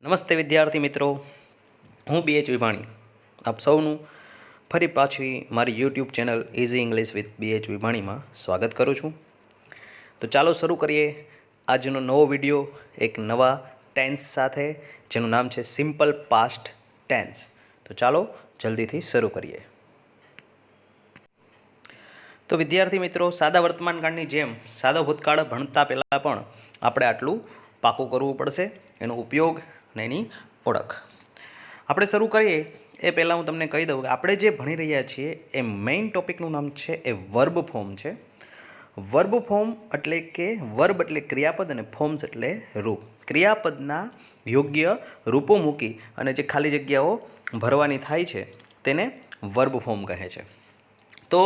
નમસ્તે વિદ્યાર્થી મિત્રો, હું BH વિભાણી આપ સૌનું ફરી પાછી મારી YouTube channel easy English with BH વિભાણીમાં સ્વાગત કરું છું. તો ચાલો શરૂ કરીએ આજનો નવો વિડીયો એક નવા ટેન્સ સાથે, જેનું નામ છે સિમ્પલ પાસ્ટ ટેન્સ. તો ચાલો જલ્દીથી શરૂ કરીએ. તો વિદ્યાર્થી મિત્રો, સાદા વર્તમાનકાળની જેમ સાદો ભૂતકાળ ભણતા પહેલાં પણ આપણે આટલું પાકું કરવું પડશે, એનો ઉપયોગ અને એની ઓળખ. આપણે શરૂ કરીએ એ પહેલાં હું તમને કહી દઉં કે આપણે જે ભણી રહ્યા છીએ એ મેઇન ટોપિકનું નામ છે એ વર્બ ફોર્મ છે. વર્બ ફોર્મ એટલે કે વર્બ એટલે ક્રિયાપદ અને ફોર્મ્સ એટલે રૂપ. ક્રિયાપદના યોગ્ય રૂપો મૂકી અને જે ખાલી જગ્યાઓ ભરવાની થાય છે તેને વર્બ ફોર્મ કહે છે. તો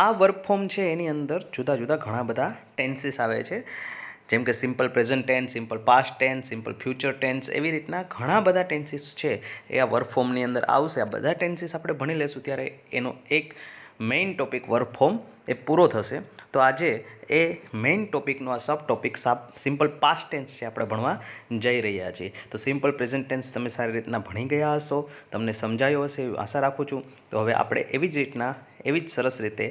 આ વર્બ ફોર્મ છે એની અંદર જુદા જુદા ઘણા બધા ટેન્સીસ આવે છે, જેમ કે simple present tense, simple past tense, simple future tense, એવી રીતના ઘણા બધા ટેન્સીસ છે એ આ વર્બ ફોર્મની અંદર આવશે. આ બધા ટેન્સીસ આપણે ભણી લેશું ત્યારે એનો એક મેઇન ટોપિક વર્બ ફોર્મ એ પૂરો થશે. તો આજે એ મેઇન ટોપિકનો આ સબ ટોપિક સિમ્પલ પાસ્ટ ટેન્સ છે આપણે ભણવા જઈ રહ્યા છીએ. તો સિમ્પલ પ્રેઝન્ટ ટેન્સ તમે સારી રીતના ભણી ગયા હશો, તમને સમજાયો હશે એવી આશા રાખું છું. તો હવે આપણે એવી જ રીતના, એવી જ સરસ રીતે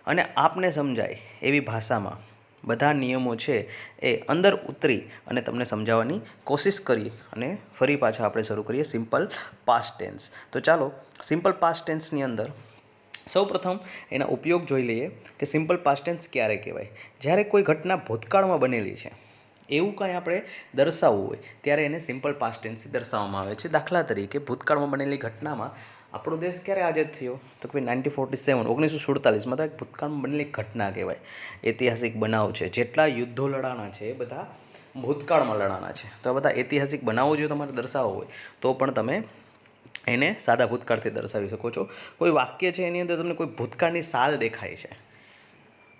અને આપને સમજાય એવી ભાષામાં બધા નિયમો છે એ અંદર ઉતરી અને તમને સમજાવવાની કોશિશ કરી અને ફરી પાછા આપણે શરૂ કરીએ સિમ્પલ પાસ્ટ ટેન્સ. તો ચાલો સિમ્પલ પાસ્ટ ટેન્સની અંદર સૌપ્રથમ એના ઉપયોગ જોઈ લઈએ કે સિમ્પલ પાસ્ટ ટેન્સ ક્યારે કહેવાય. જ્યારે કોઈ ઘટના ભૂતકાળમાં બનેલી છે એવું કંઈ આપણે દર્શાવવું હોય ત્યારે એને સિમ્પલ પાસ્ટ ટેન્સથી દર્શાવવામાં આવે છે. દાખલા તરીકે ભૂતકાળમાં બનેલી ઘટનામાં આપણો દેશ ક્યારે આઝાદ થયો? તો કે 1947 તો એક ભૂતકાળમાં બનેલી ઘટના કહેવાય, ઐતિહાસિક બનાવ છે. જેટલા યુદ્ધો લડાણા છે એ બધા ભૂતકાળમાં લડાણા છે. તો આ બધા ઐતિહાસિક બનાવો જો તમારે દર્શાવવો હોય તો પણ તમે એને સાદા ભૂતકાળથી દર્શાવી શકો છો. કોઈ વાક્ય છે એની અંદર તમને કોઈ ભૂતકાળની સાલ દેખાય છે,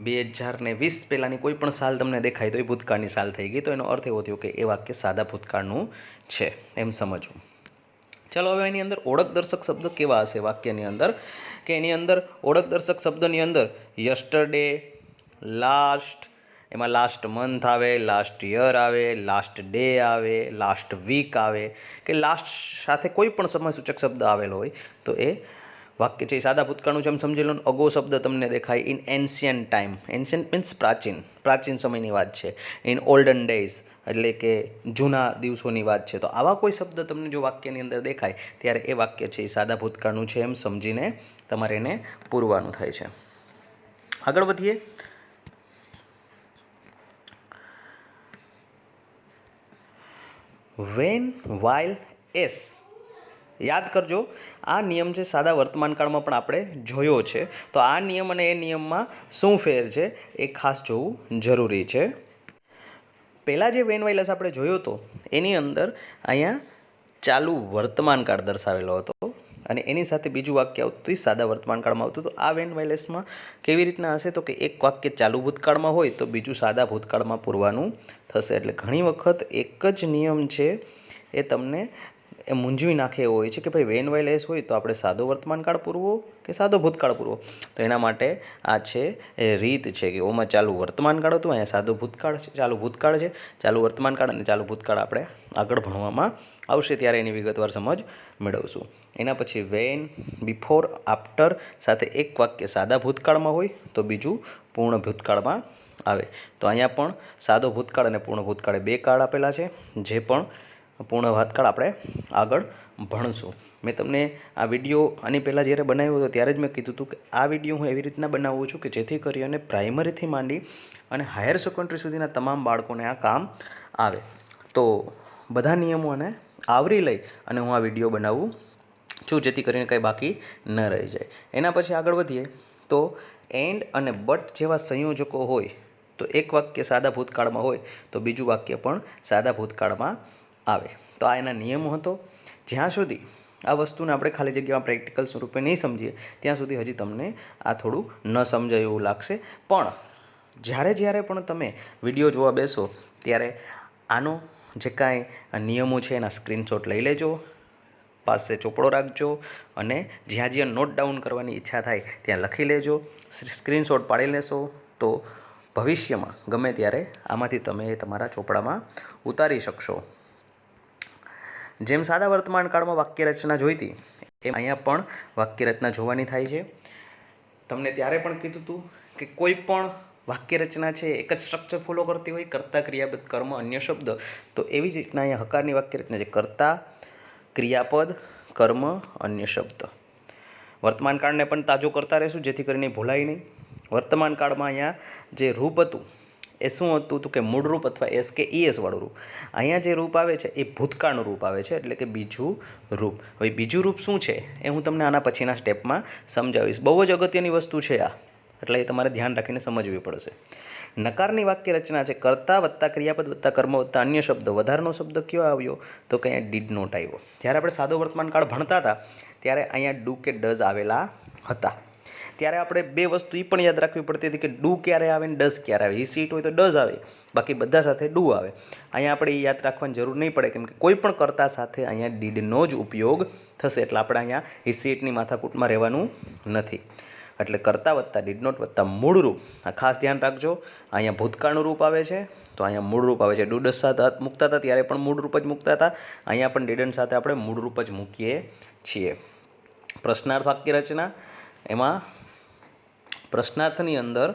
2020 પહેલાંની કોઈ પણ સાલ તમને દેખાય તો એ ભૂતકાળની સાલ થઈ ગઈ. તો એનો અર્થ એવો થયો કે એ વાક્ય સાદા ભૂતકાળનું છે, એમ સમજવું. ચાલો હવે એની અંદર ઓળખ દર્શક શબ્દ કેવા હશે વાક્યની અંદર, કે એની અંદર ઓળખ દર્શક શબ્દની અંદર યસ્ટરડે, લાસ્ટ, એમાં લાસ્ટ મંથ આવે, લાસ્ટ યર આવે, લાસ્ટ ડે આવે, લાસ્ટ વીક આવે, કે લાસ્ટ સાથે કોઈ પણ સમયસૂચક શબ્દ આવેલો હોય તો એ વાક્ય છે એ સાદા ભૂતકાળનું છે એમ સમજી લો. અગો શબ્દ તમને દેખાય, in ancient time, ancient means પ્રાચીન, પ્રાચીન સમયની વાત છે. ઇન ઓલ્ડન ડેઝ એટલે કે જૂના દિવસોની વાત છે. તો આવા કોઈ શબ્દ તમને જો વાક્યની અંદર દેખાય ત્યારે એ વાક્ય છે એ સાદા ભૂતકાળનું છે એમ સમજીને તમારે એને પૂરવાનું થાય છે. આગળ વધીએ. વેન, વાઇલ, એસ યાદ કરજો, આ નિયમ છે સાદા વર્તમાનકાળમાં પણ આપણે જોયો છે. તો આ નિયમ અને એ નિયમમાં શું ફેર છે એ ખાસ જોવું જરૂરી છે. પહેલાં જે વેન વાઇલ એસ આપણે જોયો હતો એની અંદર અહીંયા ચાલુ વર્તમાનકાળ દર્શાવેલો હતો અને એની સાથે બીજું વાક્ય આવતું સાદા વર્તમાનકાળમાં આવતું. તો આ વેન વાઇલ એસમાં કેવી રીતના હશે તો કે એક વાક્ય ચાલુ ભૂતકાળમાં હોય તો બીજું સાદા ભૂતકાળમાં પૂરવાનું થશે. એટલે ઘણી વખત એક જ નિયમ છે એ તમને એ મૂંઝવી નાખે એવો હોય છે કે ભાઈ વેન વાઇલ એસ હોય તો આપણે સાદો વર્તમાનકાળ પૂરવો કે સાદો ભૂતકાળ પૂરવો. તો એના માટે આ છે એ રીત છે કે ઓમાં ચાલુ વર્તમાનકાળ હતું, અહીંયા સાદો ભૂતકાળ છે, ચાલુ ભૂતકાળ છે, ચાલુ વર્તમાનકાળ અને ચાલુ ભૂતકાળ આપણે આગળ ભણવામાં આવશે ત્યારે એની વિગતવાર સમજ મેળવશું. એના પછી વેન, બિફોર, આફ્ટર સાથે એક વાક્ય સાદા ભૂતકાળમાં હોય તો બીજું પૂર્ણ ભૂતકાળમાં આવે. તો અહીંયા પણ સાદો ભૂતકાળ અને પૂર્ણ ભૂતકાળે બે કાળ આપેલા છે, જે પણ પૂર્ણ ભૂતકાળ આપણે આગળ ભણશું. મેં તમને આ વિડીયો આની પહેલાં જ્યારે બનાવ્યો હતો ત્યારે જ મેં કીધું હતું કે આ વિડીયો હું એવી રીતના બનાવું છું કે જેથી કરી અને પ્રાઇમરીથી માંડી અને હાયર સેકન્ડરી સુધીના તમામ બાળકોને આ કામ આવે. તો બધા નિયમોને આવરી લઈ અને હું આ વિડીયો બનાવું છું જેથી કરીને કંઈ બાકી ન રહી જાય. એના પછી આગળ વધીએ તો એન્ડ અને બટ જેવા સંયોજકો હોય તો એક વાક્ય સાદા ભૂતકાળમાં હોય તો બીજું વાક્ય પણ સાદા ભૂતકાળમાં આવે. તો આ એના નિયમો હતો. જ્યાં સુધી આ વસ્તુને આપણે ખાલી જગ્યામાં પ્રેક્ટિકલ સ્વરૂપે નહીં સમજીએ ત્યાં સુધી હજી તમને આ થોડું ન સમજાય એવું લાગશે. પણ જ્યારે પણ તમે વિડીયો જોવા બેસો ત્યારે આનો જે કાંઈ નિયમો છે એના સ્ક્રીનશોટ લઈ લેજો, પાસે ચોપડો રાખજો અને જ્યાં જ્યાં નોટ ડાઉન કરવાની ઈચ્છા થાય ત્યાં લખી લેજો. સ્ક્રીનશોટ પાડી લેશો તો ભવિષ્યમાં ગમે ત્યારે આમાંથી તમે તમારા ચોપડામાં ઉતારી શકશો. જેમ સાદા વર્તમાન કાળમાં વાક્ય રચના જોઈતી એમ અહીંયા પણ વાક્ય રચના જોવાની થાય છે. તમને ત્યારે પણ કીધું હતું કે કોઈ પણ વાક્ય રચના છે એક જ સ્ટ્રક્ચર ફોલો કરતી હોય, કર્તા, ક્રિયાપદ, કર્મ, અન્ય શબ્દ. તો એવી જ રીતના અહીંયા હકારની વાક્ય રચના છે કર્તા, ક્રિયાપદ, કર્મ, અન્ય શબ્દ. વર્તમાન કાળને પણ તાજો કરતા રહેશું જેથી કરીને ભૂલાય નહીં. વર્તમાન કાળમાં અહીંયા જે રૂપ હતું એ શું હતું તો કે મૂળ રૂપ અથવા એસ કે ઈએસ વાળું રૂપ. અહીંયા જે રૂપ આવે છે એ ભૂતકાળનું રૂપ આવે છે, એટલે કે બીજું રૂપ. હવે બીજું રૂપ શું છે એ હું તમને આના પછીના સ્ટેપમાં સમજાવીશ. બહુ જ અગત્યની વસ્તુ છે આ, એટલે એ તમારે ધ્યાન રાખીને સમજવી પડશે. નકારની વાક્ય રચના છે કર્તા વત્તા ક્રિયાપદ વત્તા કર્મ વત્તા અન્ય શબ્દ. વધારાનો શબ્દ કયો આવ્યો તો કે અહીંયા ડીડ નોટ આવ્યો. જ્યારે આપણે સાદો વર્તમાન કાળ ભણતા હતા ત્યારે અહીંયા ડુ કે ડઝ આવેલા હતા. ત્યારે આપણે બે વસ્તુ એ પણ યાદ રાખવી પડતી હતી કે ડુ ક્યારે આવે ને ડઝ ક્યારે આવે. સીટ હોય તો ડઝ આવે, બાકી બધા સાથે ડુ આવે. અહીંયા આપણે એ યાદ રાખવાની જરૂર નહીં પડે, કેમ કે કોઈ પણ કર્તા સાથે અહીંયા ડીડનો જ ઉપયોગ થશે, એટલે આપણે અહીંયા હિસીટની માથાકૂટમાં રહેવાનું નથી. એટલે કર્તા વત્તા ડીડ નોટ વત્તા મૂળ રૂપ. આ ખાસ ધ્યાન રાખજો. અહીંયા ભૂતકાળનું રૂપ આવે છે તો અહીંયા મૂળ રૂપ આવે છે. ડુડસ સાથે હાથ મૂકતા હતા ત્યારે પણ મૂળ રૂપ જ મૂકતા હતા. અહીંયા પણ ડીડન સાથે આપણે મૂળ રૂપ જ મૂકીએ છીએ. પ્રશ્નાર્થ વાક્ય રચના, એમાં પ્રશ્નાર્થની અંદર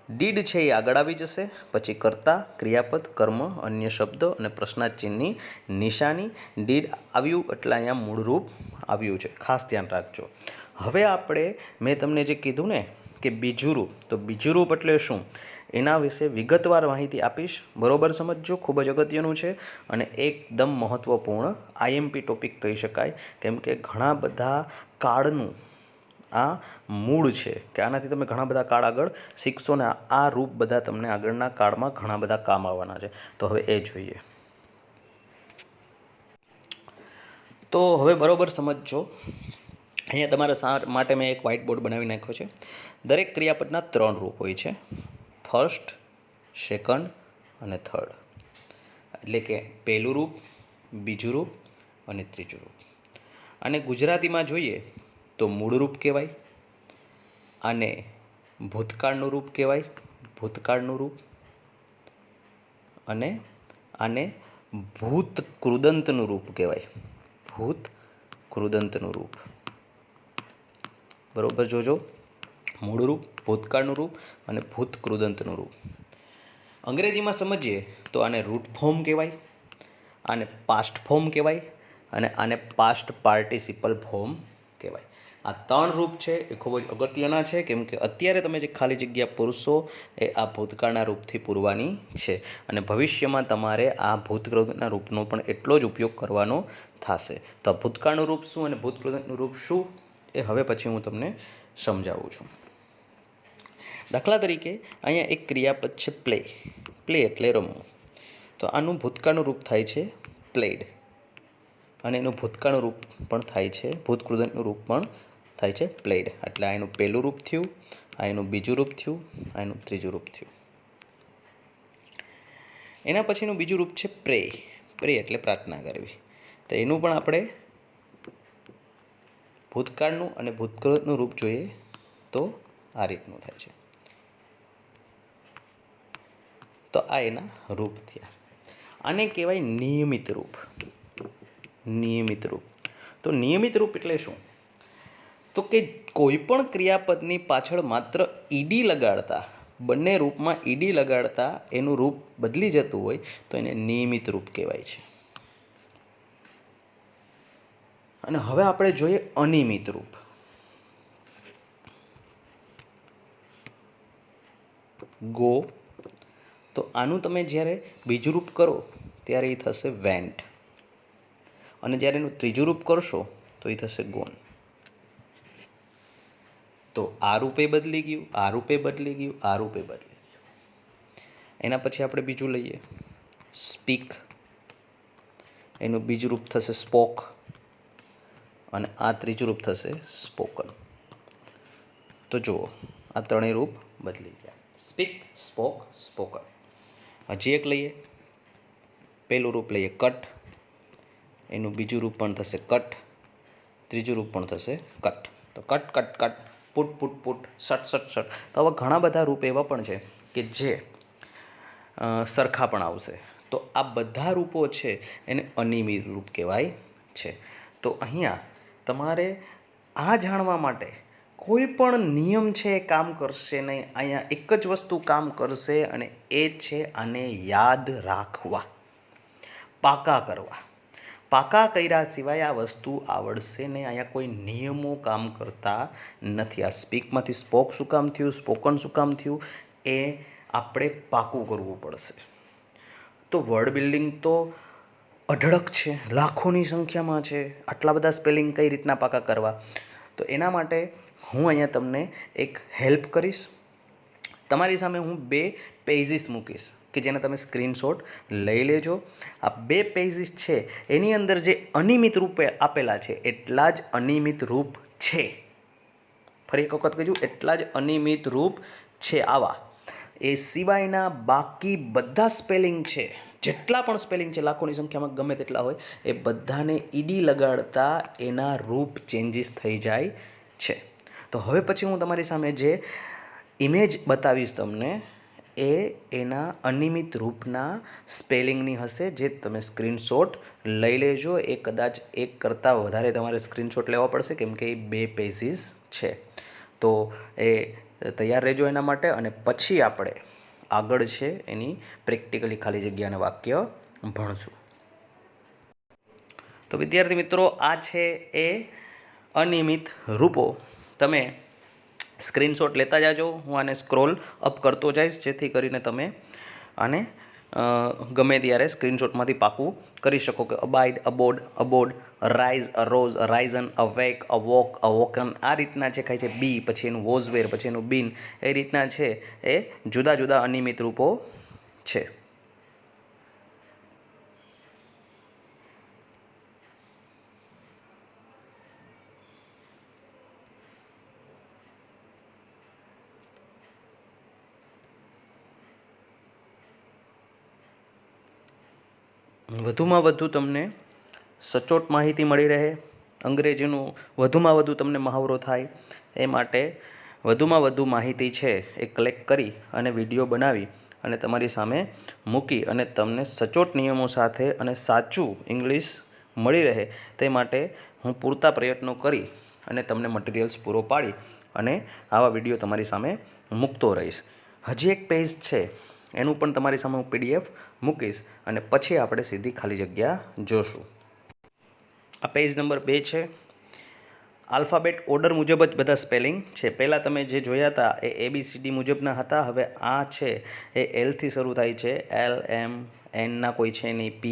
ડીડ છે એ આગળ આવી જશે, પછી કર્તા, ક્રિયાપદ, કર્મ, અન્ય શબ્દ અને પ્રશ્નાર્થ ચિહ્નની નિશાની. ડીડ આવ્યું એટલે અહીંયા મૂળરૂપ આવ્યું છે, ખાસ ધ્યાન રાખજો. હવે આપણે મેં તમને જે કીધું ને કે બીજું રૂપ, તો બીજું રૂપ એટલે શું એના વિશે વિગતવાર માહિતી આપીશ. બરોબર સમજજો, ખૂબ જ અગત્યનું છે અને એકદમ મહત્ત્વપૂર્ણ આઈએમપી ટોપિક કહી શકાય, કેમ કે ઘણા બધા કાળનું આ મૂળ છે કે આનાથી તમે ઘણા બધા કાળ આગળ શીખશો ને આ રૂપ બધા તમને આગળના કાળમાં ઘણા બધા કામ આવવાના છે. તો હવે એ જોઈએ. તો હવે બરોબર સમજજો. અહીંયા તમારા માટે મેં એક વ્હાઇટ બોર્ડ બનાવી નાખ્યો છે. દરેક ક્રિયાપદના 3 રૂપ હોય છે, ફર્સ્ટ, સેકન્ડ અને થર્ડ. એટલે કે પહેલું રૂપ, બીજું રૂપ અને ત્રીજું રૂપ. અને ગુજરાતીમાં જોઈએ તો મૂળ રૂપ કહેવાય, આને ભૂતકાળનું રૂપ કહેવાય, ભૂતકાળનું રૂપ, અને આને ભૂત કૃદંતનું રૂપ કહેવાય, ભૂત કૃદંતનું રૂપ. બરોબર જોજો, મૂળ રૂપ, ભૂતકાળનું રૂપ અને ભૂત કૃદંતનું રૂપ. અંગ્રેજીમાં સમજીએ તો આને રૂટ ફોર્મ કહેવાય, આને પાસ્ટ ફોર્મ કહેવાય અને આને પાસ્ટ પાર્ટિસિપલ ફોર્મ કહેવાય. આ 3 રૂપ છે એ ખૂબ જ અગત્યના છે, કેમ કે અત્યારે તમે જે ખાલી જગ્યા પૂરશો એ આ ભૂતકાળના રૂપથી પૂરવાની છે અને ભવિષ્યમાં તમારે આ ભૂતકૃદંતના રૂપનો પણ એટલો જ ઉપયોગ કરવાનો થશે. તો આ ભૂતકાળનું રૂપ શું અને ભૂતકૃદંતનું રૂપ શું એ હવે પછી હું તમને સમજાવું છું. દાખલા તરીકે અહીંયા એક ક્રિયાપદ છે પ્લે. પ્લે એટલે રમવું. તો આનું ભૂતકાળનું રૂપ થાય છે પ્લેડ અને એનું ભૂતકાળનું રૂપ પણ થાય છે, ભૂતકૃદંતનું રૂપ પણ થાય છે પ્લેડ. એટલે આ એનું પહેલું રૂપ થયું, આ એનું બીજું રૂપ થયું, આ એનું ત્રીજું રૂપ થયું. એના પછીનું બીજું રૂપ છે પ્રે. પ્રે એટલે પ્રાર્થના કરવી. તો એનું પણ આપણે ભૂતકાળનું અને ભૂતકૃદંતનું રૂપ જોઈએ તો આ રીતનું થાય છે. તો આ એના રૂપ થયા. આને કહેવાય નિયમિત રૂપ. નિયમિત રૂપ. તો નિયમિત રૂપ એટલે શું તો કે કોઈ પણ ક્રિયાપદની પાછળ માત્ર ઈડી લગાડતા, બંને રૂપમાં ઈડી લગાડતા એનું રૂપ બદલી જતું હોય તો એને નિયમિત રૂપ કહેવાય છે. અને હવે આપણે જોઈએ અનિયમિત રૂપ. ગો. તો આનું તમે જ્યારે બીજું રૂપ કરો ત્યારે એ થશે વેન્ટ, અને જ્યારે એનું ત્રીજું રૂપ કરશો તો એ થશે ગોન. તો આ રૂપે બદલી ગયું, આ રૂપે બદલી ગયું, આ રૂપે બદલી ગયું. એના પછી આપણે બીજું લઈએ સ્પીક. એનું બીજું રૂપ થશે સ્પોક અને આ ત્રીજું રૂપ થશે સ્પોકન. તો જુઓ આ ત્રણેય રૂપ બદલી ગયા, સ્પીક, સ્પોક, સ્પોકન. હજી એક લઈએ, પહેલું રૂપ લઈએ કટ. એનું બીજું રૂપ પણ થશે કટ, ત્રીજું રૂપ પણ થશે કટ. તો cut cut cut, put put put, shut shut shut. તો આવા ઘણા બધા રૂપ એવા પણ છે કે જે સરખા પણ આવશે. તો આ બધા રૂપો છે એને અનિયમિત રૂપ કહેવાય છે. તો અહીંયા તમારે આ જાણવા માટે કોઈ પણ નિયમ છે એ કામ કરશે નહીં. અહીંયા એક જ વસ્તુ કામ કરશે અને એ છે આને યાદ રાખવા, પાકા કરવા. પાકા કર્યા સિવાય આ વસ્તુ આવડશે નહીં. અહીંયા કોઈ નિયમો કામ કરતા નથી. આ સ્પીકમાંથી સ્પોક શું કામ થયું, સ્પોકન શું કામ થયું, એ આપણે પાકું કરવું પડશે. તો વર્ડ બિલ્ડિંગ તો અઢળક છે, લાખોની સંખ્યામાં છે. આટલા બધા સ્પેલિંગ કઈ રીતના પાકા કરવા, તો એના માટે હું અહીંયા તમને એક હેલ્પ કરીશ. તમારી સામે હું 2 પેજીસ મૂકીશ કે જેને તમે સ્ક્રીનશોટ લઈ લેજો. આ 2 પેજીસ છે એની અંદર જે અનિયમિત રૂપે આપેલા છે એટલા જ અનિયમિત રૂપ છે. ફરી એક વખત કહીશું, એટલા જ અનિયમિત રૂપ છે આવા. એ સિવાયના બાકી બધા સ્પેલિંગ છે, જેટલા પણ સ્પેલિંગ છે લાખોની સંખ્યામાં ગમે તેટલા હોય, એ બધાને ઈડી લગાડતા એના રૂપ ચેન્જીસ થઈ જાય છે. તો હવે પછી હું તમારી સામે જે ઇમેજ બતાવીશ તમને, એ એના અનિયમિત રૂપના સ્પેલિંગની હશે, જે તમે સ્ક્રીનશોટ લઈ લેજો. એ કદાચ એક કરતાં વધારે તમારે સ્ક્રીનશોટ લેવા પડશે કેમ કે એ 2 પેજીસ છે. તો એ તૈયાર રહેજો એના માટે. અને પછી આપણે આગળ છે એની પ્રેક્ટિકલી ખાલી જગ્યા અને વાક્ય ભણશું. તો વિદ્યાર્થી મિત્રો, આ છે એ અનિયમિત રૂપો. તમે સ્ક્રીનશોટ લેતા જાજો. હું આને સ્ક્રોલ અપ કરતો જઈશ જેથી કરીને તમે આને ગમે ત્યારે સ્ક્રીનશોટમાંથી પાકું કરી શકો કે અબાઇડ, અબોડ, અબોડ, રાઇઝ, અરોઝ, રાઇઝન, અવેક, અવોક, અવોકન, આ રીતના જે ખાય છે બી, પછી એનું વોઝવેર, પછી એનું બીન, એ રીતના છે એ જુદા જુદા અનિયમિત રૂપો છે. વધુમાં વધુ તમને સચોટ માહિતી મળી રહે, અંગ્રેજીનું વધુમાં વધુ તમને મહાવરો થાય, એ માટે વધુમાં વધુ માહિતી છે એ કલેક્ટ કરી અને વિડીયો બનાવી અને તમારી સામે મૂકી અને તમને સચોટ નિયમો સાથે અને સાચું ઇંગ્લિશ મળી રહે તે માટે હું પૂરતા પ્રયત્નો કરી અને તમને મટીરિયલ્સ પૂરો પાડી અને આવા વિડીયો તમારી સામે મૂકતો રહીશ. હજી એક પેજ છે એનું પણ તમારી સામે હું PDF મૂકીશ અને પછી આપણે સીધી ખાલી જગ્યા જોશું. આ પેજ નંબર 2 છે. આલ્ફાબેટ ઓર્ડર મુજબ જ બધા સ્પેલિંગ છે. પહેલાં તમે જે જોયા હતા એ ABCD મુજબના હતા. હવે આ છે એ Lથી શરૂ થાય છે, L, M, Nના કોઈ છે નહીં, P,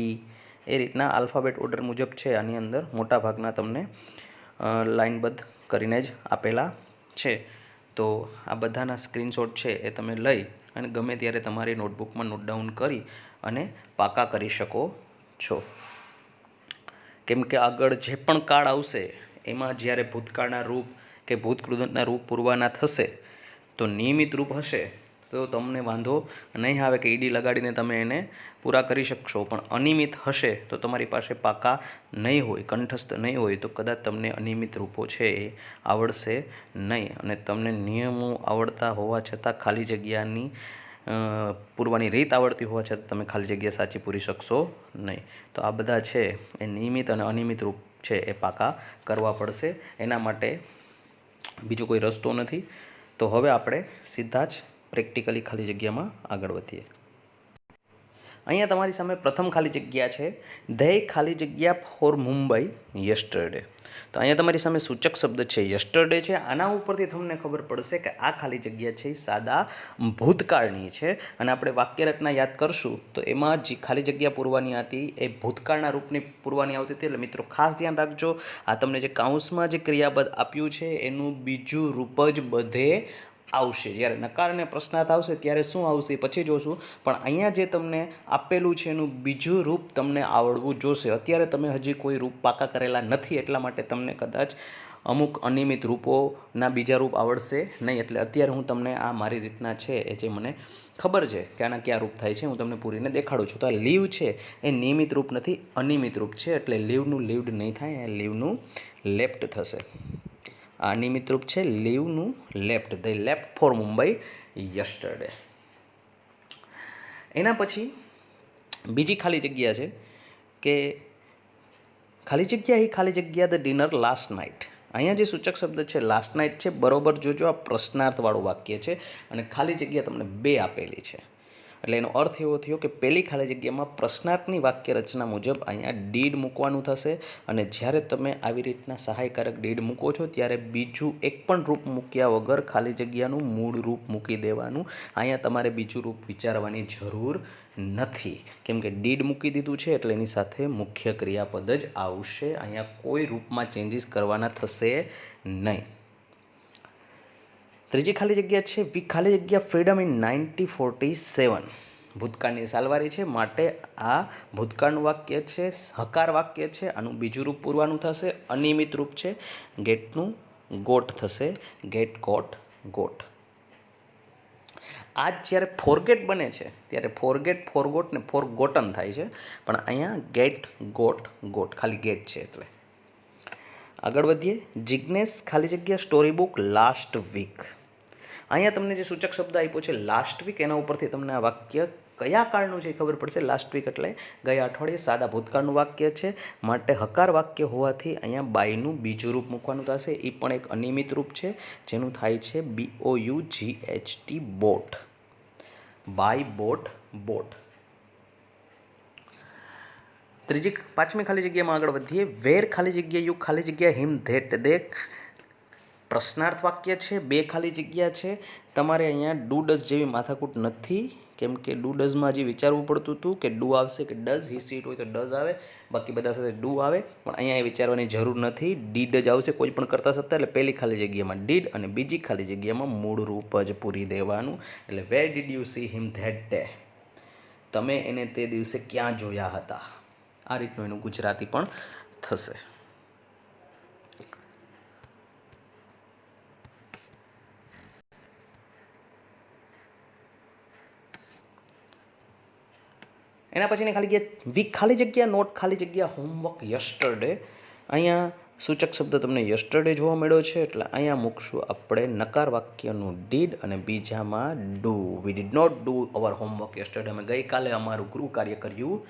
એ રીતના આલ્ફાબેટ ઓર્ડર મુજબ છે. આની અંદર મોટા ભાગના તમને લાઇનબદ્ધ કરીને જ આપેલા છે. તો આ બધાના સ્ક્રીનશોટ છે એ તમે લઈ અને ગમે ત્યારે તમારી નોટબુકમાં નોટ ડાઉન કરી અને પાકા કરી શકો છો. કેમ કે આગળ જે પણ કાળ આવશે એમાં જ્યારે ભૂતકાળના રૂપ કે ભૂતકૃદંતના રૂપ પૂરવાના થશે તો નિયમિત રૂપ હશે તો તમને વાંધો નહીં આવે કે ઈડી લગાડીને તમે એને પૂરા કરી શકશો. પણ અનિયમિત હશે તો તમારી પાસે પાકા નહીં હોય, કંઠસ્થ નહીં હોય, તો કદાચ તમને અનિયમિત રૂપો છે એ આવડશે નહીં અને તમને નિયમો આવડતા હોવા છતાં ખાલી જગ્યાની પૂરવાની રીત આવડતી હોવા છતાં તમે ખાલી જગ્યા સાચી પૂરી શકશો નહીં. તો આ બધા છે એ નિયમિત અને અનિયમિત રૂપ છે એ પાકા કરવા પડશે. એના માટે બીજો કોઈ રસ્તો નથી. તો હવે આપણે સીધા જ પ્રેક્ટિકલી ખાલી જગ્યામાં આગળ વધીએ. અહીંયા તમારી સામે પ્રથમ ખાલી જગ્યા છે, ધે ખાલી જગ્યા ફોર મુંબઈ યસ્ટરડે. તો અહીંયા તમારી સામે સૂચક શબ્દ છે યસ્ટરડે છે. આના ઉપરથી તમને ખબર પડશે કે આ ખાલી જગ્યા છે એ સાદા ભૂતકાળની છે અને આપણે વાક્ય રચના યાદ કરશું તો એમાં જે ખાલી જગ્યા પૂરવાની હતી એ ભૂતકાળના રૂપની પૂરવાની આવતી હતી. એટલે મિત્રો ખાસ ધ્યાન રાખજો, આ તમને જે કાઉન્સમાં જે ક્રિયાપદ આપ્યું છે એનું બીજું રૂપ જ બધે આવશે. જ્યારે નકાર અને પ્રશ્નાર્થ આવશે ત્યારે શું આવશે પછી જોશું, પણ અહીંયા જે તમને આપેલું છે એનું બીજું રૂપ તમને આવડવું જોશે. અત્યારે તમે હજી કોઈ રૂપ પાકા કરેલા નથી એટલા માટે તમને કદાચ અમુક અનિયમિત રૂપોના બીજા રૂપ આવડશે નહીં. એટલે અત્યારે હું તમને આ મારી રીતના છે એ જે મને ખબર છે કે આના ક્યાં રૂપ થાય છે હું તમને પૂરીને દેખાડું છું. તો આ લીવ છે એ નિયમિત રૂપ નથી, અનિયમિત રૂપ છે. એટલે લીવનું લીવડ નહીં થાય, એ લીવનું લેફ્ટ થશે. આ નિયમિત રૂપ છે લીવનું left. They left for Mumbai yesterday. એના પછી બીજી ખાલી જગ્યા છે કે ખાલી જગ્યા એ ખાલી જગ્યા ધ ડિનર લાસ્ટ નાઇટ. અહીંયા જે સૂચક શબ્દ છે લાસ્ટ નાઇટ છે, બરોબર જોજો, આ પ્રશ્નાર્થવાળું વાક્ય છે અને ખાલી જગ્યા તમને 2 આપેલી છે. એટલે એનો અર્થ એવો થયો કે પહેલી ખાલી જગ્યામાં પ્રશ્નાર્થની વાક્ય રચના મુજબ અહીંયા ડીડ મૂકવાનું થશે અને જ્યારે તમે આવી રીતના સહાયકારક ડીડ મૂકો છો ત્યારે બીજું એક પણ રૂપ મૂક્યા વગર ખાલી જગ્યાનું મૂળ રૂપ મૂકી દેવાનું. અહીંયા તમારે બીજું રૂપ વિચારવાની જરૂર નથી, કેમ કે ડીડ મૂકી દીધું છે એટલે એની સાથે મુખ્ય ક્રિયાપદ જ આવશે. અહીંયા કોઈ રૂપમાં ચેન્જીસ કરવાના થશે નહીં. ત્રીજી ખાલી જગ્યા છે વી ખાલી જગ્યા ફ્રીડમ ઇન 1947. ભૂતકાળની સાલવારી છે માટે આ ભૂતકાળનું વાક્ય છે, હકાર વાક્ય છે. આનું બીજું રૂપ પૂરવાનું થશે, અનિયમિત રૂપ છે, ગેટનું ગોટ થશે, ગેટ ગોટ ગોટ. આજ જ્યારે ફોરગેટ બને છે ત્યારે ફોરગેટ ફોરગોટ ને ફોરગોટન થાય છે, પણ અહીંયા ગેટ ગોટ ગોટ, ખાલી ગેટ છે એટલે. આગળ વધીએ. જિજ્ઞેશ ખાલી જગ્યા સ્ટોરી બુક લાસ્ટ વીક. અહીંયા તમને જે સૂચક શબ્દ આપ્યો છે લાસ્ટ વીક, એના ઉપરથી તમને આ વાક્ય કયા કાળનું છે એ ખબર પડશે. લાસ્ટ વીક એટલે ગયા અઠવાડિયે, સાદા ભૂતકાળનું વાક્ય છે માટે હકાર વાક્ય હોવાથી અહીંયા બાયનું બીજું રૂપ મૂકવાનું થશે. એ પણ એક અનિયમિત રૂપ છે જેનું થાય છે BOUGHT, bought. Buy, bought, bought. પાંચમી ખાલી જગ્યામાં આગળ વધીએ. વેર ખાલી જગ્યા યુ ખાલી જગ્યા હિમ ધેટ દે. પ્રશ્નાર્થ વાક્ય છે, 2 ખાલી જગ્યા છે. તમારે અહીંયા ડુ ડઝ જેવી માથાકૂટ નથી, કેમ કે ડુ ડઝમાં હજી વિચારવું પડતું હતું કે ડુ આવશે કે ડઝ. હી સીટ હોય તો ડઝ આવે, બાકી બધા સાથે ડુ આવે, પણ અહીંયા એ વિચારવાની જરૂર નથી. ડીડ જ આવશે કોઈ પણ કરતા સત્તા. એટલે પહેલી ખાલી જગ્યામાં ડીડ અને બીજી ખાલી જગ્યામાં મૂળ રૂપ જ પૂરી દેવાનું. એટલે where did you C him that day. તમે એને તે દિવસે ક્યાં જોયા હતા. આ રીતનું એનું ગુજરાતી પણ થશે. એના પછીની ખાલી જગ્યા વીક ખાલી જગ્યા નોટ ખાલી જગ્યા હોમવર્ક યસ્ટરડે. અહીંયા સૂચક શબ્દ તમને યસ્ટરડે જોવા મળ્યો છે એટલે અહીંયા મૂકશું આપણે નકાર વાક્યનું ડીડ અને બીજામાં do. We did not do our homework yesterday. અમે ગઈકાલે અમારું ગૃહ કાર્ય કર્યું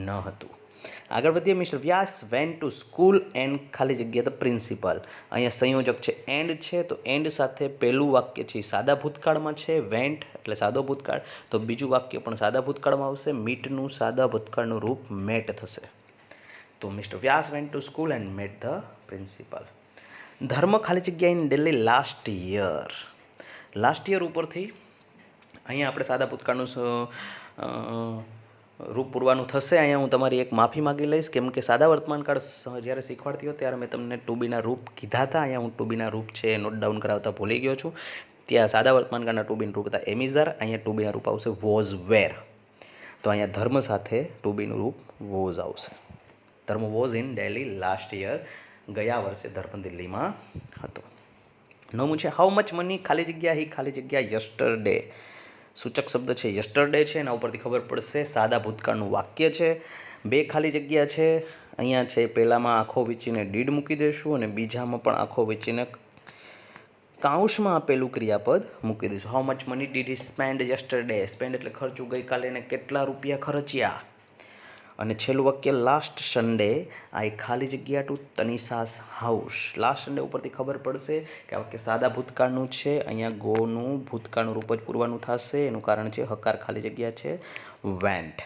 ન હતું. આગળ વધીએ. Mister Vyas went to school and ખાલી જગ્યા ધ પ્રિન્સિપલ. અહીંયા સંયોજક છે એન્ડ છે, તો એન્ડ સાથે પહેલું વાક્ય છે સાદા ભૂતકાળમાં છે, વેન્ટ એટલે સાદો ભૂતકાળ, તો બીજું વાક્ય પણ સાદા ભૂતકાળમાં આવશે. મીટનું સાદા ભૂતકાળનું રૂપ મેટ થશે. તો mister Vyas went to school and met the principal. ધર્મ ખાલી જગ્યા in Delhi last year. Last year ઉપરથી અહીંયા આપણે સાદા ભૂતકાળનું રૂપ પૂરવાનું થશે. અહીંયા હું તમારી એક માફી માગી લઈશ, કેમ કે સાદા વર્તમાનકાળ જ્યારે શીખવાડતી હોય ત્યારે મેં તમને ટુ બીના રૂપ કીધા હતા. અહીંયા હું ટુ બીના રૂપ છે નોટ ડાઉન કરાવતા ભૂલી ગયો છું. ત્યાં સાદા વર્તમાનકાળના ટુ બીના રૂપ હતા એમિઝાર. અહીંયા ટુ બીના રૂપ આવશે વોઝ વેર. તો અહીંયા ધર્મ સાથે ટુ બીનું રૂપ વોઝ આવશે. ધર્મ was in Delhi last year. ગયા વર્ષે ધર્મ દિલ્હીમાં હતો. 9મું છે હાઉ મચ મની ખાલી જગ્યા હી ખાલી જગ્યા યસ્ટરડે. સૂચક શબ્દ છે યસ્ટરડે છે, એના ઉપરથી ખબર પડશે સાદા ભૂતકાળનું વાક્ય છે. 2 ખાલી જગ્યા છે. અહીંયા છે પહેલામાં આંખો વીંચીને ડીડ મૂકી દઈશું અને બીજામાં પણ આંખો વીંચીને કાઉન્સમાં આપેલું ક્રિયાપદ મૂકી દઈશું. How much money did he spend yesterday. Spend એટલે ખર્ચું, ગઈકાલે એને કેટલા રૂપિયા ખર્ચ્યા. અને છેલ્લું વાક્ય લાસ્ટ સન્ડે આઈ ખાલી જગ્યા two Tanisha's house. Last Sunday ઉપરથી ખબર પડશે કે આ વાક્ય સાદા ભૂતકાળનું છે. અહીંયા ગોનું ભૂતકાળનું રૂપ જ પૂરવાનું થશે. એનું કારણ છે હકાર ખાલી જગ્યા છે went.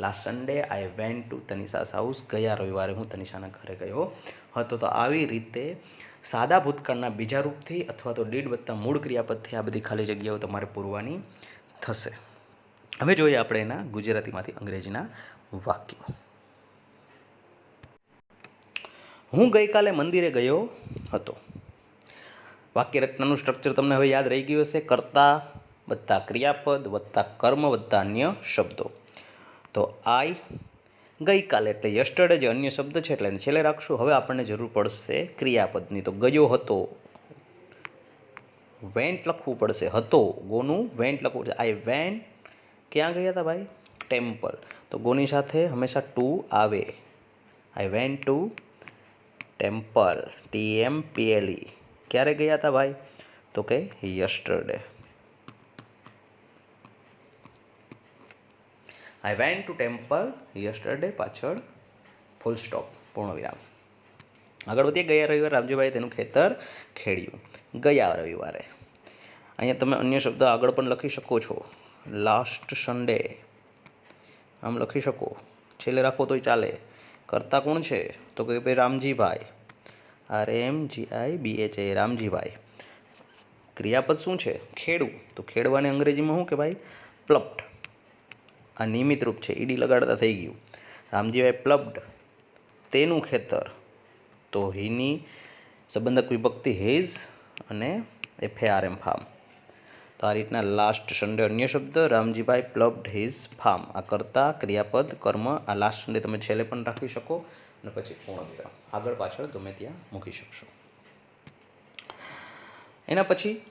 Last Sunday I went to Tanisha's house. ગયા રવિવારે હું તનિષાના ઘરે ગયો હતો. તો આવી રીતે સાદા ભૂતકાળના બીજા રૂપથી અથવા તો ડીડ વત્તા મૂળ ક્રિયાપદથી આ બધી ખાલી જગ્યાઓ તમારે પૂરવાની થશે. હવે જોઈએ આપણે એના ગુજરાતીમાંથી અંગ્રેજીના વાક્યો. હું ગઈકાલે મંદિરે ગયો હતો. વાક્ય રચનાનું સ્ટ્રક્ચર તમને હવે યાદ રહી ગયું હશે. કર્તા વત્તા ક્રિયાપદ વત્તા કર્મ વત્તા અન્ય શબ્દો. તો આઈ ગઈકાલે એટલે યસ્ટરડે જે અન્ય શબ્દ છે એટલે એને છેલ્લે રાખશું. હવે આપણને જરૂર પડશે ક્રિયાપદની. તો ગયો હતો, વેન્ટ લખવું પડશે. હતો ગોનું વેન્ટ લખવું પડશે. આઈ વેન્ટ ક્યાં ગયા હતા ભાઈ? ટેમ્પલ. તો ગોની સાથે હંમેશા ટુ આવે. આઈ વેન્ટ ટુ ટેમ્પલ. TMPLE. ક્યારે ગયા હતા ભાઈ? તો કે યસ્ટરડે. આઈ વેન્ટ ટુ ટેમ્પલ યસ્ટરડે પાછળ ફૂલ સ્ટોપ પૂર્ણ વિરામ. આગળ વધીએ. ગયા રવિવારે રામજીભાઈએ તેનું ખેતર ખેડ્યું. ગયા રવિવારે. અહીંયા તમે અન્ય શબ્દ આગળ પણ લખી શકો છો. લાસ્ટ સન્ડે આમ લખી શકો, છેલ્લે રાખો તોય ચાલે. કરતા કોણ છે? તો કે ભાઈ રામજીભાઈ, RAMGIBHA, રામજીભાઈ. ક્રિયાપદ શું છે? ખેડવું. તો ખેડવાને અંગ્રેજીમાં શું કહેવાય? પ્લપ્ડ. આ નિયમિત રૂપ છે, ઈડી લગાડતા થઈ ગયું. રામજીભાઈ પ્લબ્ડ તેનું ખેતર. તો હીની સંબંધક વિભક્તિ હિઝ અને FARM ફાર્મ. તો આ રીતના લાસ્ટ સન્ડે અન્ય શબ્દ, રામજીભાઈ પ્લબ્ડ હિઝ ફાર્મ. આ કરતા ક્રિયાપદ કર્મ. આ લાસ્ટ સન્ડે તમે છેલ્લે પણ રાખી શકો અને પછી પૂર્ણ વિરામ આગળ પાછળ ગમે ત્યાં મૂકી શકશો. એના પછી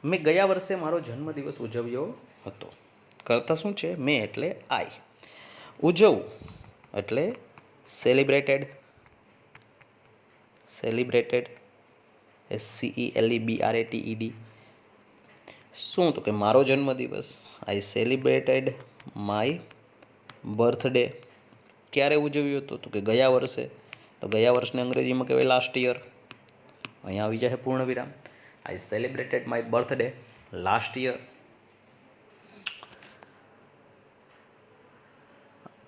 મેં ગયા વર્ષે મારો જન્મદિવસ ઉજવ્યો હતો. કરતા શું છે? મેં એટલે આઈ. ઉજવવું એટલે સેલિબ્રેટેડ. SCELEBRATED. શું? તો કે મારો જન્મદિવસ. આઈ સેલિબ્રેટેડ માય બર્થડે. ક્યારે ઉજવ્યો હતો? તો કે ગયા વર્ષે. તો ગયા વર્ષને અંગ્રેજીમાં કહેવાય લાસ્ટ યર. અહીંયા આવી જાય પૂર્ણ વિરામ. I celebrated my birthday last year.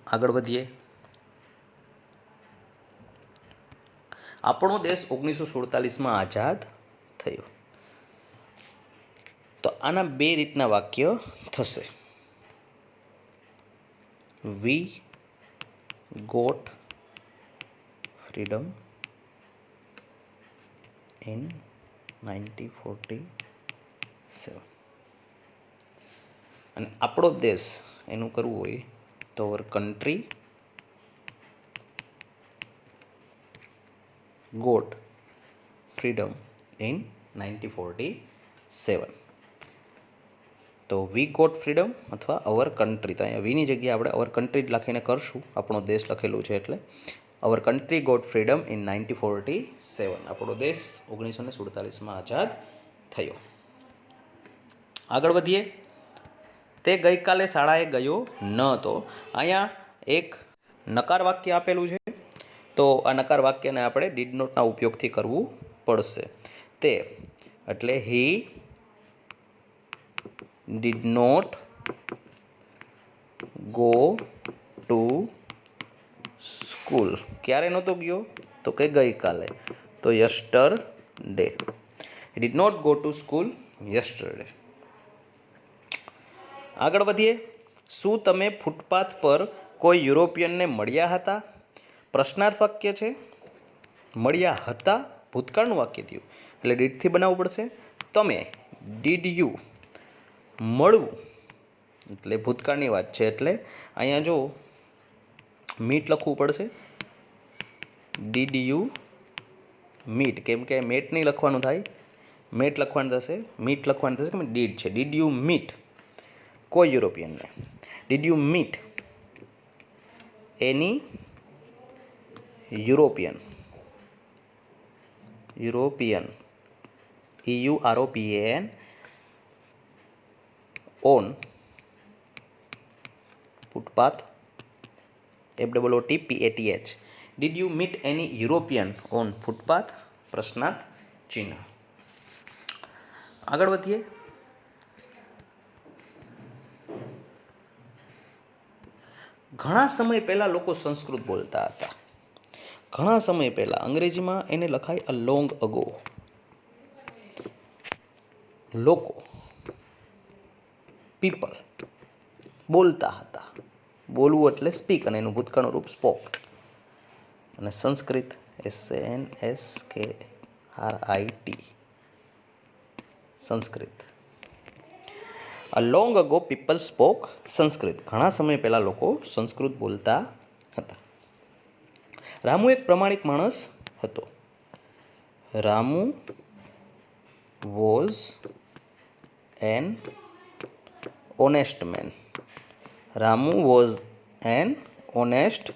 આગળ વધીએ. આપણો દેશ 1947માં આઝાદ થયો. તો આના બે રીતના વાક્ય થશે. We got freedom in 1947. અને આપણો દેશ એનું કરવું હોય તો our country got freedom in 1947. તો વી ગોટ ફ્રીડમ અથવા અવર કન્ટ્રી. તો અહીંયા વીની જગ્યાએ આપણે અવર કન્ટ્રી જ લખીને કરશું. આપણો દેશ લખેલું છે એટલે our country got freedom in 1947. આપણો દેશ 1947માં આઝાદ થયો. આગળ વધીએ. તે ગઈકાલે શાળાએ ગયો ન હતો. અહીંયા એક નકાર વાક્ય આપેલું છે. તો આ નકાર વાક્યને આપણે ડીડ નોટના ઉપયોગથી કરવું પડશે. તે એટલે he did not go to school. ક્યારે નહોતો ગયો? તો કે ગઈકાલે. તો yesterday. Did not go to school yesterday. આગળ વધીએ. શું તમે ફૂટપાથ પર કોઈ યુરોપિયનને મળ્યા હતા? પ્રશ્નાર્થ વાક્ય છે. મળ્યા હતા ભૂતકાળનું વાક્ય થયું એટલે ડીડથી બનાવવું પડશે. તમે ડીડ યુ. મળવું એટલે ભૂતકાળની વાત છે એટલે અહીંયા જો મીટ લખવું પડશે. Did you meet. કેમ કે મેટ નહીં લખવાનું થાય, મેટ લખવાનું થશે, મીટ લખવાનું થશે. કે ડીડ છે. ડીડ યુ મીટ કોઈ યુરોપિયનને. Did you meet any European. European EUROPAN on footpath FOOTPATH. Did you meet any European on footpath? પ્રશ્નાર્થ ચિહ્ન. આગળ વધીએ. ઘણા સમય પહેલાં લોકો સંસ્કૃત બોલતા હતા. ઘણા સમય પહેલાં અંગ્રેજીમાં એને લખાય અ લોંગ અગો. લોકો પીપલ બોલતા હતા. બોલવું એટલે સ્પીક અને એનું ભૂતકાળનું રૂપ સ્પોક. અને સંસ્કૃત SANSKRIT સંસ્કૃત. અ long ago people spoke Sanskrit. ઘણા સમય પહેલાં લોકો સંસ્કૃત બોલતા હતા. રામુ એક પ્રમાણિક માણસ હતો. Ramu was an honest man. Ramu was an honest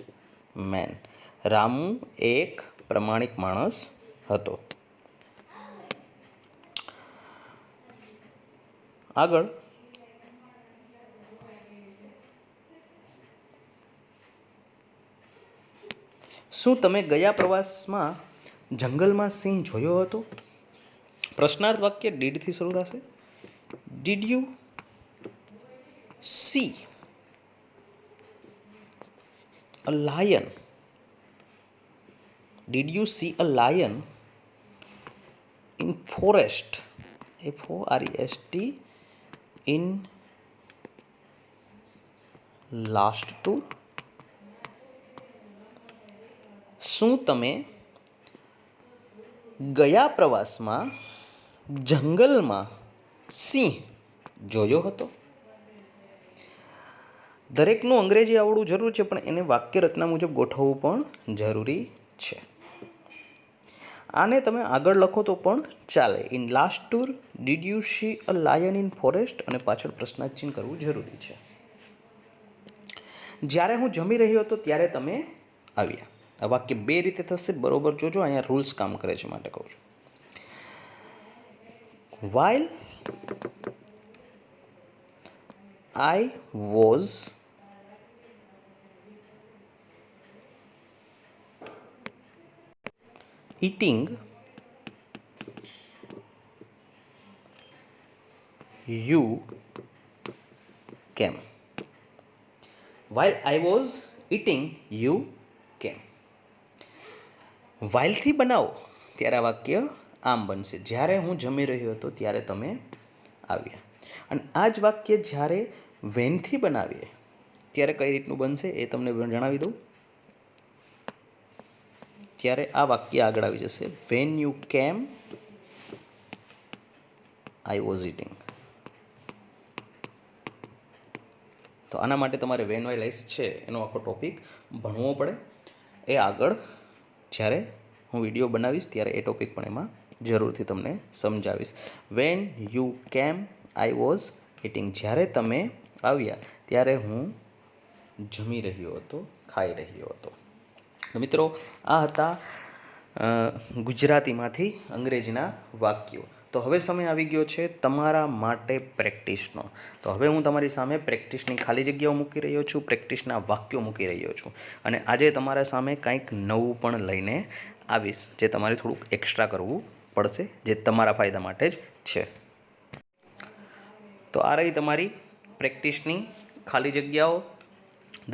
man. Ramu એક પ્રમાણિક માણસ હતો. આગળ શું તમે ગયા પ્રવાસમાં જંગલમાં સિંહ જોયો હતો? પ્રશ્નાર્થ વાક્ય ડીડથી શરૂ થશે. Did you C a lion? Did you C a lion in forest, forest, in last tour? શું તમે ગયા પ્રવાસમાં જંગલમાં સિંહ જોયો હતો? દરેકનું અંગ્રેજી આવડવું જરૂરી છે, પણ એને વાક્ય રચના મુજબ ગોઠવવું પણ જરૂરી છે. આને તમે આગળ લખો તો પણ ચાલે. In last tour did you C a lion in forest, અને પાછળ પ્રશ્નાર્થ ચિહ્ન કરવું જરૂરી છે. જ્યારે હું જમી રહ્યો હતો ત્યારે તમે આવ્યા. આ વાક્ય બે રીતે થશે, બરોબર જોજો. અહીંયા રૂલ્સ કામ કરે છે માટે કહું છું. While I was eating, you came. While I was eating, you came. while થી બનાવો ત્યારે આ વાક્ય આમ બનશે. જ્યારે હું જમી રહ્યો હતો ત્યારે તમે આવ્યા. અને આ જ વાક્ય જ્યારે when થી બનાવીએ ત્યારે કઈ રીતનું બનશે એ તમને જણાવી દઉં. ત્યારે આ વાક્ય આગળ આવી જશે. when you came, I was eating. તો આના માટે તમારે વેન વાઇલ એસ છે એનો આખો ટોપિક ભણવો પડે. એ આગળ જ્યારે હું વિડીયો બનાવીશ ત્યારે એ ટોપિક પણ એમાં જરૂરથી તમને સમજાવીશ. વેન યુ કેમ આઈ વોઝ ઇટિંગ. જ્યારે તમે આવ્યા ત્યારે હું જમી રહ્યો હતો, ખાઈ રહ્યો હતો. તો મિત્રો, આ હતા ગુજરાતીમાંથી અંગ્રેજીના વાક્યો. તો હવે સમય આવી ગયો છે તમારા માટે પ્રેક્ટિસનો. તો હવે હું તમારી સામે પ્રેક્ટિસની ખાલી જગ્યાઓ મૂકી રહ્યો છું, પ્રેક્ટિસના વાક્યો મૂકી રહ્યો છું. અને આજે તમારા સામે કંઈક નવું પણ લઈને આવીશ, જે તમારે થોડુંક એક્સ્ટ્રા કરવું પડશે, જે તમારા ફાયદા માટે જ છે. તો આ રહી તમારી પ્રેક્ટિસની ખાલી જગ્યાઓ.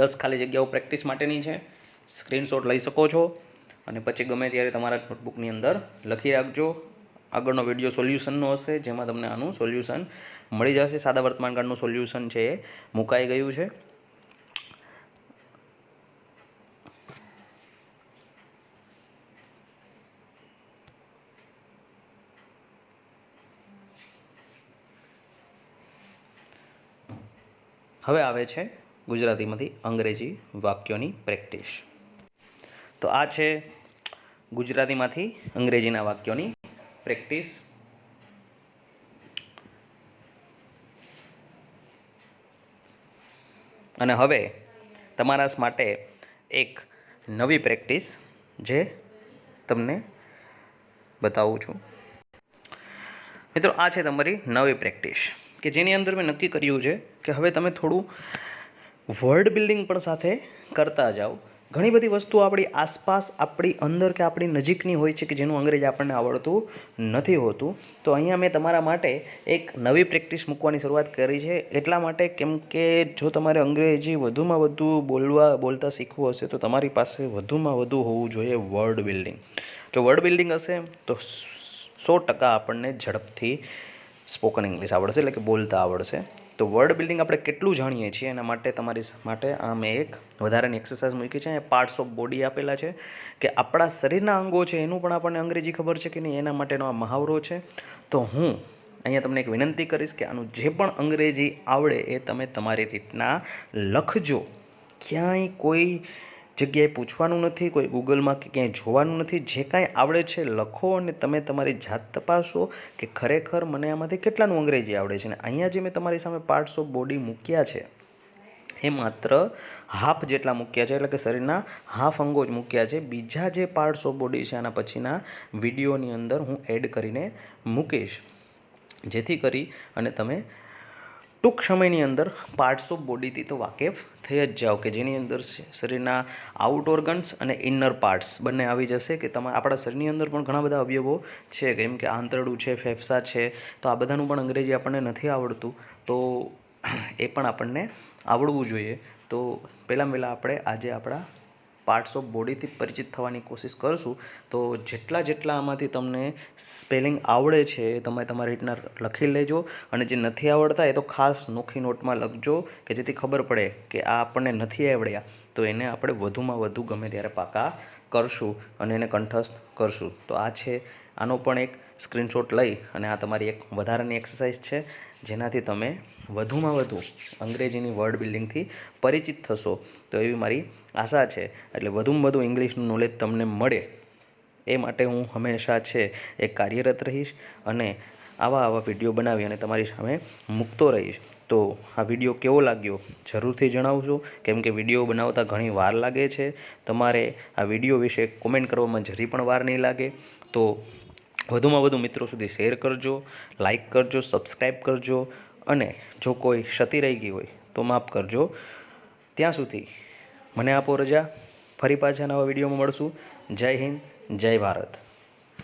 10 ખાલી જગ્યાઓ પ્રેક્ટિસ માટેની છે. સ્ક્રીનશોટ લઈ શકો છો અને પછી ગમે ત્યારે તમારા નોટબુકની અંદર લખી રાખજો. આગળનો વિડીયો સોલ્યુશનનો હશે, જેમાં તમને આનું સોલ્યુશન મળી જશે. સાદા વર્તમાનકાળનું સોલ્યુશન છે એ મુકાઈ ગયું છે. હવે આવે છે ગુજરાતીમાંથી અંગ્રેજી વાક્યોની પ્રેક્ટિસ. તો આ છે ગુજરાતીમાંથી અંગ્રેજીના વાક્યોની પ્રેક્ટિસ. અને હવે તમારા માટે એક નવી પ્રેક્ટિસ જે તમને બતાવું છું. મિત્રો, આ છે તમારી નવી પ્રેક્ટિસ કે જેની અંદર મેં નક્કી કર્યું છે કે હવે તમે થોડું વર્ડ બિલ્ડિંગ પણ સાથે કરતા જાઓ. ઘણી બધી વસ્તુઓ આપણી આસપાસ, આપણી અંદર કે આપણી નજીકની હોય છે કે જેનું અંગ્રેજી આપણને આવડતું નથી હોતું. તો અહીંયા મેં તમારા માટે એક નવી પ્રેક્ટિસ મૂકવાની શરૂઆત કરી છે. એટલા માટે કેમ કે જો તમારે અંગ્રેજી વધુમાં વધુ બોલતા શીખવું હશે તો તમારી પાસે વધુમાં વધુ હોવું જોઈએ વર્ડ બિલ્ડિંગ. જો વર્ડ બિલ્ડિંગ હશે તો 100% આપણને ઝડપથી સ્પોકન ઇંગ્લિશ આવડશે, એટલે કે બોલતા આવડશે. તો વર્ડ બિલ્ડિંગ આપણે કેટલું જાણીએ છીએ એના માટે તમારી માટે આ મેં એક વધારાની એક્સરસાઇઝ મૂકી છે. અહીંયા પાર્ટ્સ ઓફ બોડી આપેલા છે કે આપણા શરીરના અંગો છે એનું પણ આપણને અંગ્રેજી ખબર છે કે નહીં, એના માટેનો આ મહાવરો છે. તો હું અહીંયા તમને એક વિનંતી કરીશ કે આનું જે પણ અંગ્રેજી આવડે એ તમે તમારી રીતના લખજો. ક્યાંય કોઈ જગ્યાએ પૂછવાનું નથી, કોઈ ગૂગલમાં કે ક્યાંય જોવાનું નથી. જે કાંઈ આવડે છે લખો અને તમે તમારી જાત તપાસો કે ખરેખર મને આમાંથી કેટલાનું અંગ્રેજી આવડે છે. અને અહીંયા જે મેં તમારી સામે પાર્ટ્સ ઓફ બોડી મૂક્યા છે એ માત્ર હાફ જેટલા મૂક્યા છે, એટલે કે શરીરના હાફ અંગો જ મૂક્યા છે. બીજા જે પાર્ટ્સ ઓફ બોડી છે આના પછીના વિડીયોની અંદર હું એડ કરીને મૂકીશ, જેથી કરી અને તમે ટૂંક સમયની અંદર પાર્ટ્સ ઓફ બોડીથી તો વાકેફ થઈ જ જાઓ કે જેની અંદર શરીરના આઉટ ઓર્ગન્સ અને ઇનર પાર્ટ્સ બંને આવી જશે કે આપણા શરીરની અંદર પણ ઘણા બધા અવયવો છે કેમ કે આંતરડું છે, ફેફસા છે, તો આ બધાનું પણ અંગ્રેજી આપણને નથી આવડતું, તો એ પણ આપણને આવડવું જોઈએ. તો પહેલાં આપણે આજે આપણા પાર્ટ્સ ઓફ બોડીથી પરિચિત થવાની કોશિશ કરશું. તો જેટલા આમાંથી તમને સ્પેલિંગ આવડે છે એ તમે તમારી રીતના લખી લેજો, અને જે નથી આવડતા એ તો ખાસ નોખી નોટમાં લખજો કે જેથી ખબર પડે કે આ આપણને નથી આવડ્યા, તો એને આપણે વધુમાં વધુ ગમે ત્યારે પાકા કરશું અને એને કંઠસ્થ કરશું. તો આ છે, આનો પણ એક સ્ક્રીનશોટ લઈ અને આ તમારી એક વધારાની એક્સરસાઇઝ છે જેનાથી તમે વધુમાં વધુ અંગ્રેજીની વર્ડ બિલ્ડિંગથી પરિચિત થશો. તો એવી મારી આશા છે. એટલે વધુમાં વધુ ઇંગ્લિશનું નોલેજ તમને મળે એ માટે હું હંમેશા છે એ કાર્યરત રહીશ અને આવા વિડીયો બનાવી અને તમારી સામે મૂકતો રહીશ. તો આ વિડીયો કેવો લાગ્યો જરૂરથી જણાવજો, કેમ કે વિડીયો બનાવતા ઘણી વાર લાગે છે. તમારે આ વિડીયો વિશે કોમેન્ટ કરવામાં જરી પણ વાર નહીં લાગે. તો વધુમાં વધુ મિત્રો સુધી શેર કરજો, લાઈક કરજો, સબસ્ક્રાઈબ કરજો, અને જો કોઈ ક્ષતિ રહી ગઈ હોય તો માફ કરજો. ત્યાં સુધી મને આપો રજા. ફરી પાછા નવા વિડીયોમાં મળશું. જય હિન્દ, જય ભારત.